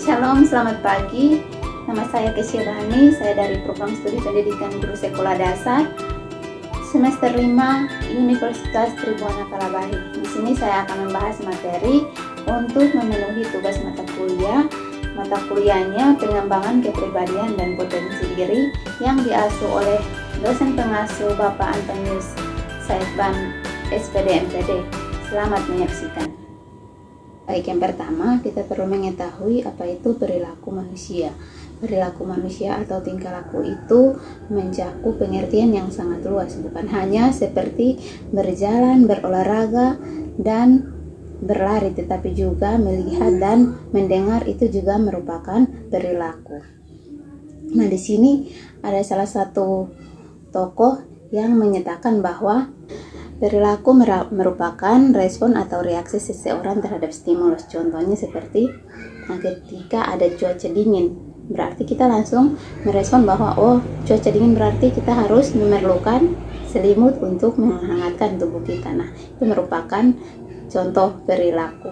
Shalom, selamat pagi. Nama saya Kesia Dhani, saya dari Program Studi Pendidikan Guru Sekolah Dasar semester 5 Universitas Tribhuwana Kalabahi. Di sini saya akan membahas materi untuk memenuhi tugas mata kuliah. Mata kuliahnya pengembangan kepribadian dan potensi diri yang diasuh oleh dosen pengasuh Bapak Antonius Saidban, SPD MPD. Selamat menyaksikan. Baik, yang pertama kita perlu mengetahui apa itu perilaku manusia. Perilaku manusia atau tingkah laku itu mencakup pengertian yang sangat luas, bukan hanya seperti berjalan, berolahraga, dan berlari, tetapi juga melihat dan mendengar itu juga merupakan perilaku. Nah, di sini ada salah satu tokoh yang menyatakan bahwa perilaku merupakan respon atau reaksi seseorang terhadap stimulus. Contohnya seperti ketika ada cuaca dingin, berarti kita langsung merespon bahwa cuaca dingin berarti kita harus memerlukan selimut untuk menghangatkan tubuh kita. Nah, itu merupakan contoh perilaku.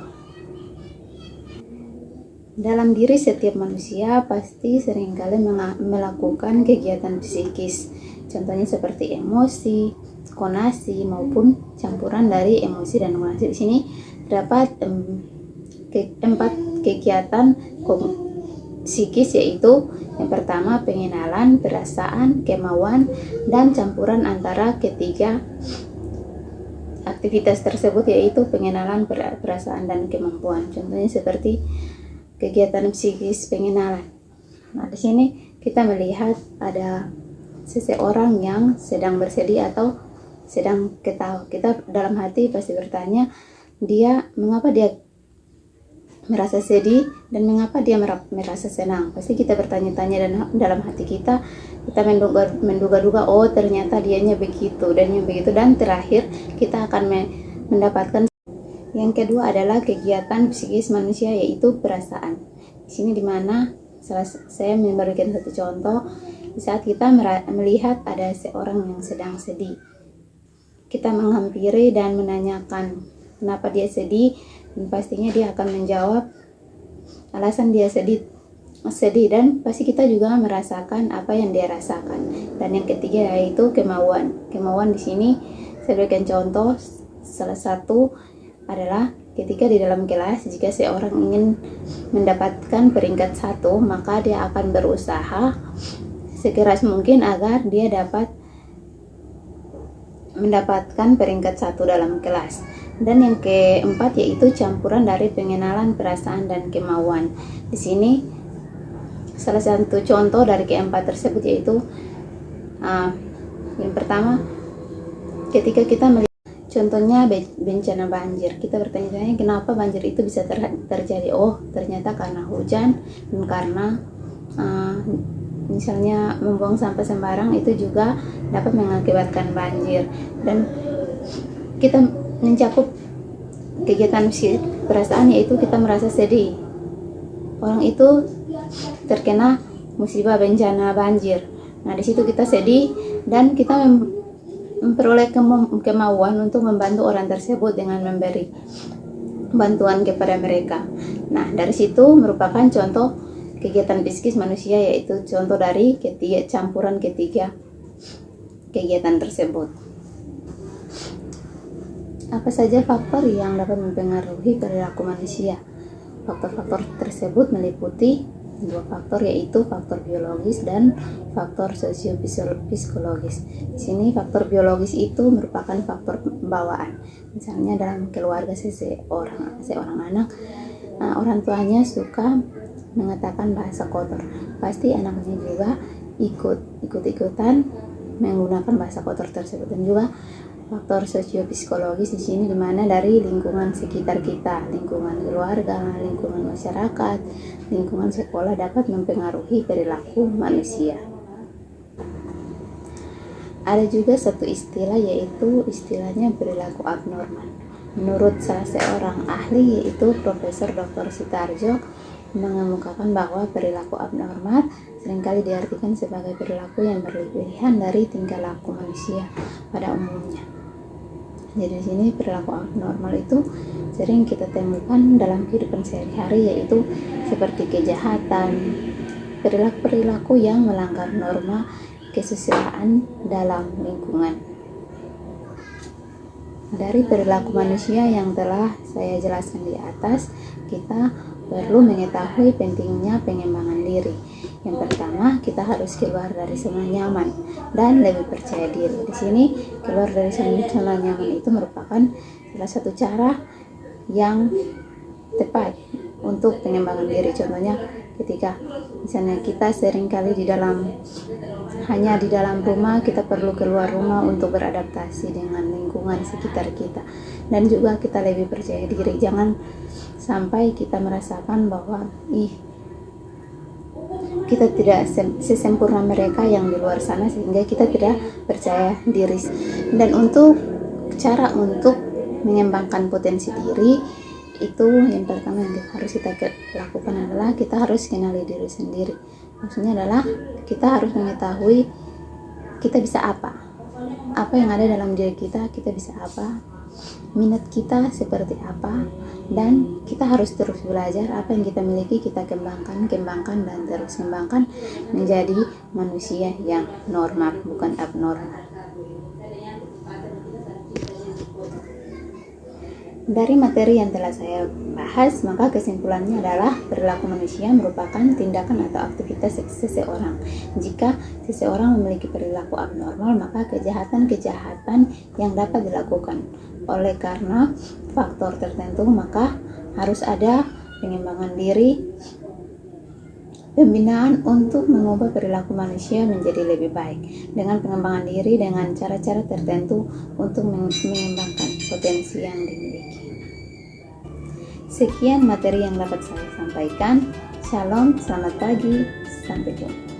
Dalam diri setiap manusia pasti seringkali melakukan kegiatan psikis. Contohnya seperti emosi, konasi maupun campuran dari emosi dan konasi. Di sini terdapat 4 kegiatan psikis, yaitu yang pertama pengenalan, perasaan, kemauan, dan campuran antara ketiga aktivitas tersebut, yaitu pengenalan, perasaan, dan kemampuan. Contohnya seperti kegiatan psikis pengenalan. Nah, di sini kita melihat ada seseorang yang sedang bersedih atau sedang ketawa. Kita dalam hati pasti bertanya, mengapa dia merasa sedih dan mengapa dia merasa senang. Pasti kita bertanya-tanya dan dalam hati kita menduga-duga, ternyata dianya begitu dan yang begitu, dan terakhir kita akan mendapatkan. Yang kedua adalah kegiatan psikis manusia, yaitu perasaan. Di sini dimana saya memberikan satu contoh. Di saat kita melihat ada seorang yang sedang sedih, kita menghampiri dan menanyakan kenapa dia sedih, dan pastinya dia akan menjawab alasan dia sedih, dan pasti kita juga merasakan apa yang dia rasakan. Dan yang ketiga yaitu kemauan. Kemauan di sini saya berikan contoh, salah satu adalah ketika di dalam kelas, jika seorang ingin mendapatkan peringkat 1, maka dia akan berusaha sekeras mungkin agar dia dapat mendapatkan peringkat 1 dalam kelas. Dan yang keempat yaitu campuran dari pengenalan, perasaan, dan kemauan. Di sini salah satu contoh dari keempat tersebut yaitu yang pertama, ketika kita melihat contohnya bencana banjir, kita bertanya-tanya kenapa banjir itu bisa terjadi. Ternyata karena hujan, dan karena misalnya membuang sampah sembarang itu juga dapat mengakibatkan banjir. Dan kita mencakup kegiatan perasaan, yaitu kita merasa sedih. Orang itu terkena musibah bencana banjir. Nah, di situ kita sedih dan kita memperoleh kemauan untuk membantu orang tersebut dengan memberi bantuan kepada mereka. Nah, dari situ merupakan contoh kegiatan psikis manusia, yaitu contoh dari campuran ketiga kegiatan tersebut. Apa saja faktor yang dapat mempengaruhi perilaku manusia? Faktor-faktor tersebut meliputi 2 faktor, yaitu faktor biologis dan faktor sosiopsikologis. Di sini faktor biologis itu merupakan faktor bawaan. Misalnya dalam keluarga seorang anak, orang tuanya suka mengatakan bahasa kotor, pasti anaknya juga ikut-ikutan menggunakan bahasa kotor tersebut. Dan juga faktor sosiopsikologis di sini dimana dari lingkungan sekitar kita, lingkungan keluarga, lingkungan masyarakat, lingkungan sekolah dapat mempengaruhi perilaku manusia. Ada juga satu istilah, yaitu istilahnya perilaku abnormal. Menurut salah seorang ahli, yaitu Profesor Dr. Sutarjo, mengemukakan bahwa perilaku abnormal seringkali diartikan sebagai perilaku yang berlebihan dari tingkah laku manusia pada umumnya. Jadi di sini perilaku abnormal itu sering kita temukan dalam kehidupan sehari-hari, yaitu seperti kejahatan, perilaku-perilaku yang melanggar norma kesusilaan dalam lingkungan. Dari perilaku manusia yang telah saya jelaskan di atas, kita perlu mengetahui pentingnya pengembangan diri. Yang pertama, kita harus keluar dari zona nyaman dan lebih percaya diri. Di sini, keluar dari zona nyaman itu merupakan salah satu cara yang tepat untuk pengembangan diri. Contohnya, ketika misalnya kita seringkali hanya di dalam rumah, kita perlu keluar rumah untuk beradaptasi dengan lingkungan sekitar kita, dan juga kita lebih percaya diri. Jangan sampai kita merasakan bahwa kita tidak sesempurna mereka yang di luar sana, sehingga kita tidak percaya diri. Dan untuk cara untuk mengembangkan potensi diri itu, yang pertama yang harus kita lakukan adalah kita harus kenali diri sendiri. Maksudnya adalah kita harus mengetahui kita bisa apa yang ada dalam diri kita bisa apa, minat kita seperti apa, dan kita harus terus belajar. Apa yang kita miliki kita kembangkan dan terus kembangkan menjadi manusia yang normal, bukan abnormal. Dari materi yang telah saya bahas, maka kesimpulannya adalah perilaku manusia merupakan tindakan atau aktivitas seseorang. Jika seseorang memiliki perilaku abnormal, maka kejahatan-kejahatan yang dapat dilakukan. Oleh karena faktor tertentu, maka harus ada pengembangan diri, pembinaan untuk mengubah perilaku manusia menjadi lebih baik dengan pengembangan diri dengan cara-cara tertentu untuk mengembangkan potensi yang dimiliki. Sekian materi yang dapat saya sampaikan. Shalom, selamat pagi, sampai jumpa.